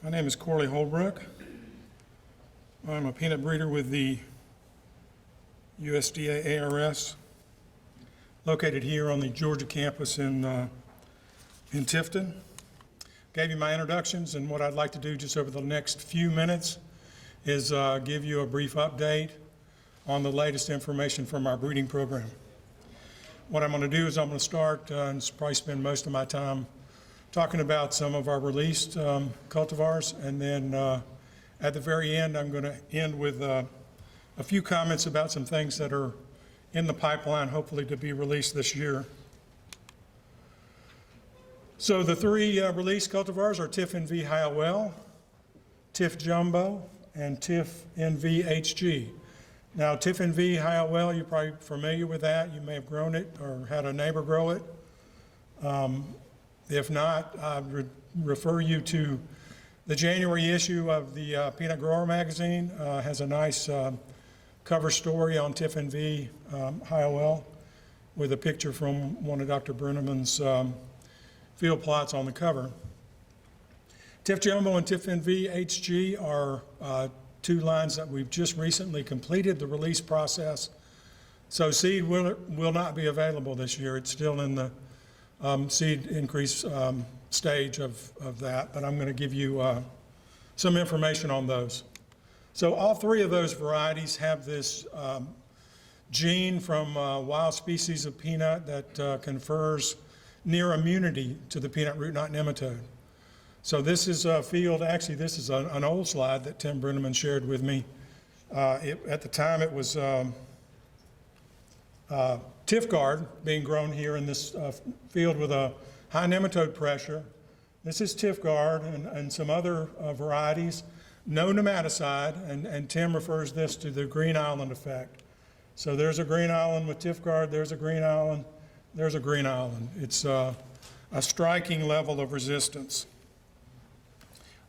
My name is Corley Holbrook. I'm a peanut breeder with the USDA ARS, located here on the Georgia campus in Tifton. Gave you my introductions, and what I'd like to do just over the next few minutes is give you a brief update on the latest information from our breeding program. What I'm going to do is I'm going to start and probably spend most of my time talking about some of our released cultivars, and then at the very end I'm going to end with a few comments about some things that are in the pipeline, hopefully to be released this year. So the three released cultivars are TIF NV High-OL, TIF Jumbo, and TIF NV HG. Now, TIF NV High-OL, you're probably familiar with that. You may have grown it or had a neighbor grow it. If not, I would refer you to the January issue of the Peanut Grower magazine. Has a nice cover story on TIF NV High-OL with a picture from one of Dr. Brenneman's field plots on the cover. TIF Jumbo and TIF NV HG are two lines that we've just recently completed the release process. So seed will not be available this year. It's still in the seed increase stage of that, but I'm going to give you some information on those. So all three of those varieties have this gene from wild species of peanut that confers near immunity to the peanut root knot nematode. So this is a field, actually this is an old slide that Tim Brenneman shared with me. At the time it was Tifgard being grown here in this field with a high nematode pressure. This is Tifgard and some other varieties. No nematicide, and Tim refers this to the Green Island effect. So there's a Green Island with Tifgard, there's a Green Island, there's a Green Island. It's a striking level of resistance.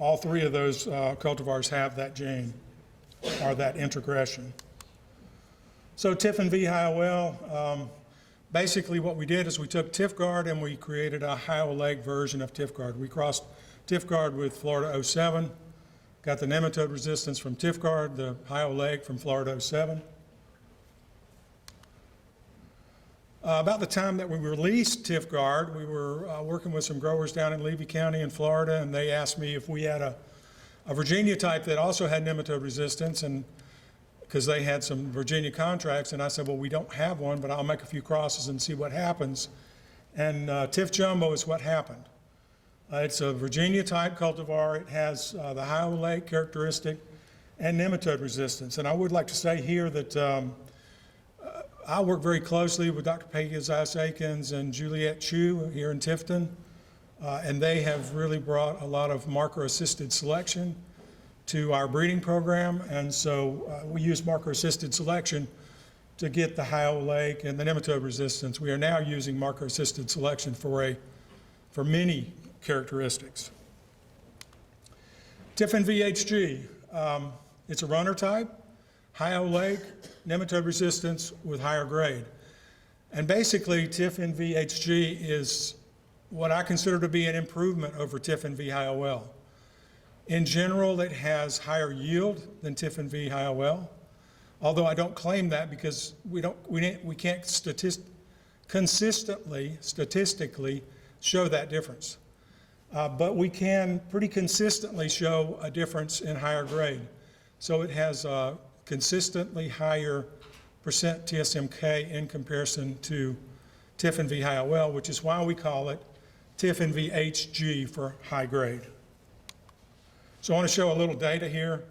All three of those cultivars have that gene, or that introgression. So TIF NV High-OL, basically what we did is we took Tifgard and we created a high-oleic version of Tifgard. We crossed Tifgard with Florida 07, got the nematode resistance from Tifgard, the high-oleic from Florida 07. About the time that we released Tifgard, we were working with some growers down in Levy County in Florida, and they asked me if we had a Virginia type that also had nematode resistance, and because they had some Virginia contracts, and I said, well, we don't have one, but I'll make a few crosses and see what happens. And TIF Jumbo is what happened. It's a Virginia type cultivar. It has the high-oleic characteristic and nematode resistance. And I would like to say here that I work very closely with Dr. Peggy Akins and Juliette Chu here in Tifton, and they have really brought a lot of marker-assisted selection to our breeding program, and so we use marker-assisted selection to get the high-oleic and the nematode resistance. We are now using marker-assisted selection for many characteristics. TIF NV HG, it's a runner type, high-oleic, nematode resistance with higher grade. And basically, TIF NV HG is what I consider to be an improvement over TIF NV High-OL. In general, it has higher yield than TIF NV High-OL, although I don't claim that because we can't consistently, statistically show that difference. But we can pretty consistently show a difference in higher grade. So it has a consistently higher percent TSMK in comparison to TIF NV High-OL, which is why we call it TIF NV HG for high grade. So I want to show a little data here.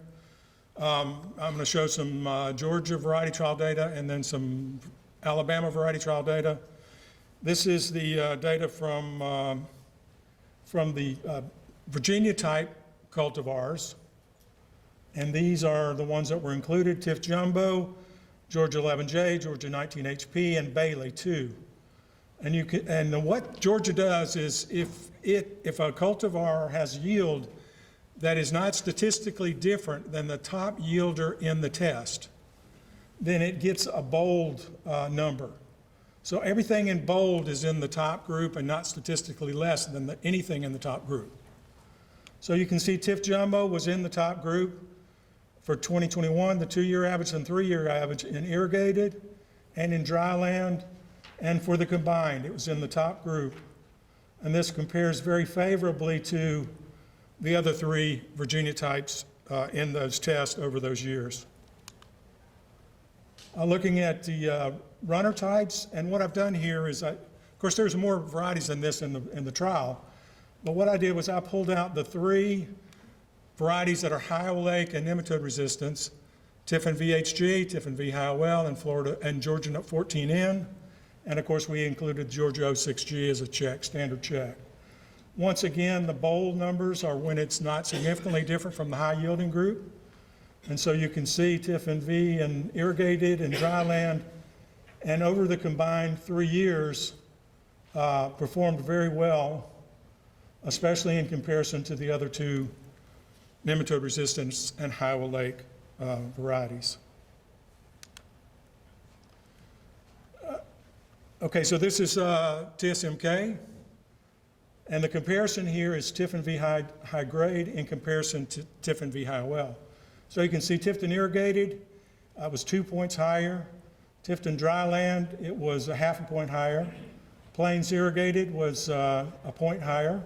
I'm going to show some Georgia variety trial data and then some Alabama variety trial data. This is the data from the Virginia type cultivars. And these are the ones that were included: TIF Jumbo, Georgia 11J, Georgia 19HP, and Bailey 2. And what Georgia does is if a cultivar has yield that is not statistically different than the top yielder in the test, then it gets a bold number. So everything in bold is in the top group and not statistically less than anything in the top group. So you can see TIF Jumbo was in the top group for 2021, the 2-year average and 3-year average in irrigated and in dry land, and for the combined, it was in the top group. And this compares very favorably to the other 3 Virginia types in those tests over those years. Looking at the runner types, and what I've done here is, of course there's more varieties than this in the trial, but what I did was I pulled out the 3 varieties that are high oleic and nematode resistance, Tiffin VHG, Tiffin V High-OL, and Florida and Georgia Nut 14N, and of course we included Georgia 06G as a check, standard check. Once again, the bold numbers are when it's not significantly different from the high yielding group. And so you can see Tiffin V in irrigated and dry land, and over the combined 3 years, performed very well, especially in comparison to the other 2 nematode resistance and high oleic varieties. Okay, so this is TSMK, and the comparison here is Tiffin V high grade in comparison to Tiffin V High-OL. So you can see Tifton irrigated was 2 points higher. Tifton dry land, it was a half a point higher. Plains irrigated was a point higher.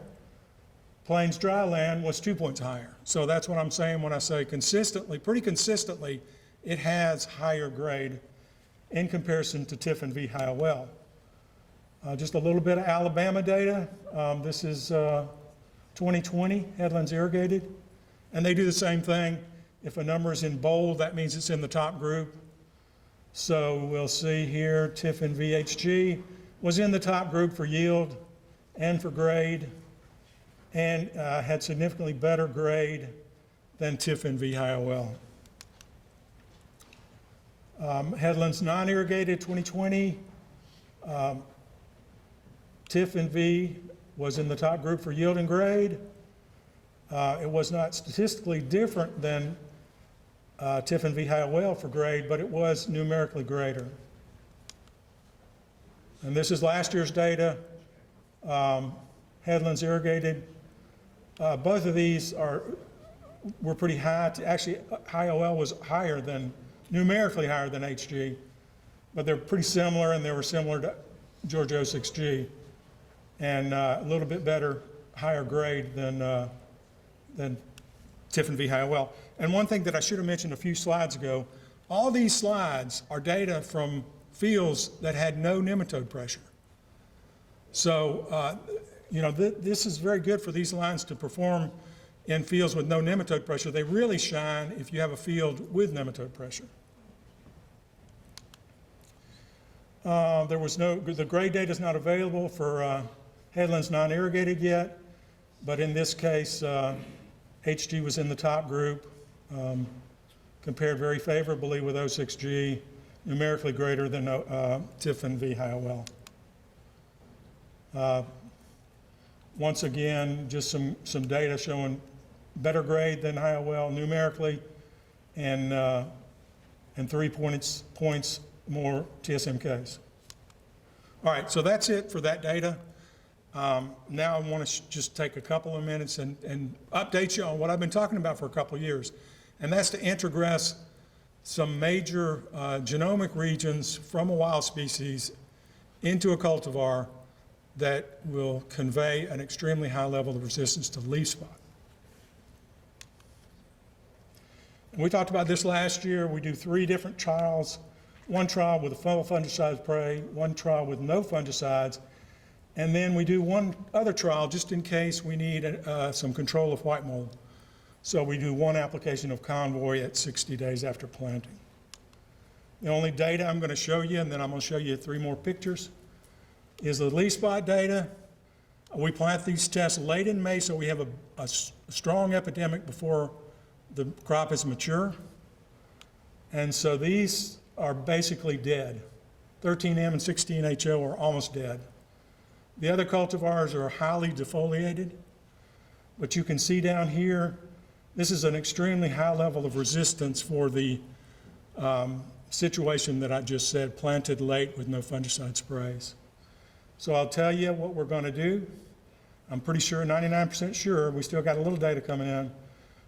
Plains dry land was 2 points higher. So that's what I'm saying when I say consistently, pretty consistently, it has higher grade in comparison to Tiffin V High-OL. Just a little bit of Alabama data. This is 2020, headlands irrigated. And they do the same thing. If a number is in bold, that means it's in the top group. So we'll see here, Tiffin VHG was in the top group for yield and for grade, and had significantly better grade than Tiffin V High-OL. Headlands non-irrigated 2020, Tiffin V was in the top group for yield and grade. It was not statistically different than Tiffin V High-OL for grade, but it was numerically greater. And this is last year's data, headlands irrigated. Both of these were pretty high. Actually, High-OL was higher than, numerically higher than HG, but they're pretty similar, and they were similar to Georgia 06G, and a little bit better, higher grade than Tiffin V High-OL. And one thing that I should have mentioned a few slides ago, all these slides are data from fields that had no nematode pressure. So, this is very good for these lines to perform in fields with no nematode pressure. They really shine if you have a field with nematode pressure. The grade data is not available for headlands non-irrigated yet, but in this case, HG was in the top group, compared very favorably with 06G, numerically greater than Tiffin V High-OL. Once again, just some data showing better grade than High-OL numerically, and 3 points more TSMKs. All right, so that's it for that data. Now I want to just take a couple of minutes and update you on what I've been talking about for a couple of years, and that's to introgress some major genomic regions from a wild species into a cultivar that will convey an extremely high level of resistance to leaf spot. And we talked about this last year. We do 3 different trials, one trial with a full fungicide spray, one trial with no fungicides, and then we do one other trial just in case we need some control of white mold. So we do one application of Convoy at 60 days after planting. The only data I'm going to show you, and then I'm going to show you 3 more pictures, is the leaf spot data. We plant these tests late in May, so we have a strong epidemic before the crop is mature. And so these are basically dead. 13M and 16HO are almost dead. The other cultivars are highly defoliated, but you can see down here, this is an extremely high level of resistance for the situation that I just said, planted late with no fungicide sprays. So I'll tell you what we're going to do. I'm pretty sure, 99% sure, we still got a little data coming in.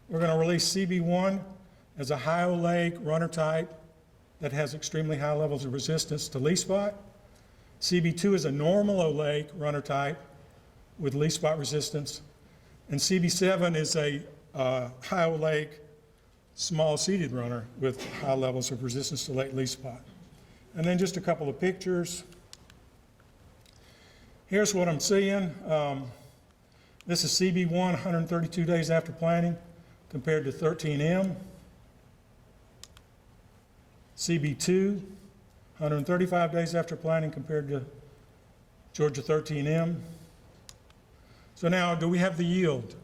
We're going to release CB1 as a high oleic runner type that has extremely high levels of resistance to leaf spot. CB2 is a normal oleic runner type with leaf spot resistance. And CB7 is a high oleic small seeded runner with high levels of resistance to late leaf spot. And then just a couple of pictures. Here's what I'm seeing. This is CB1 132 days after planting compared to 13M. CB2 135 days after planting compared to Georgia 13M. So now, do we have the yield?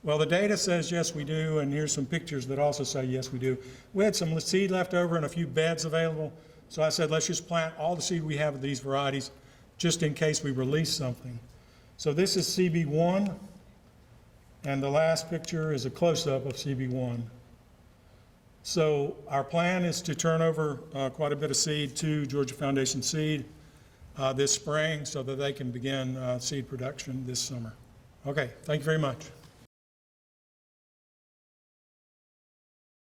Well, the data says yes, we do, and here's some pictures that also say yes, we do. We had some seed left over and a few beds available, so I said let's just plant all the seed we have of these varieties just in case we release something. So this is CB1, and the last picture is a close-up of CB1. So our plan is to turn over quite a bit of seed to Georgia Foundation Seed this spring so that they can begin seed production this summer. Okay, thank you very much.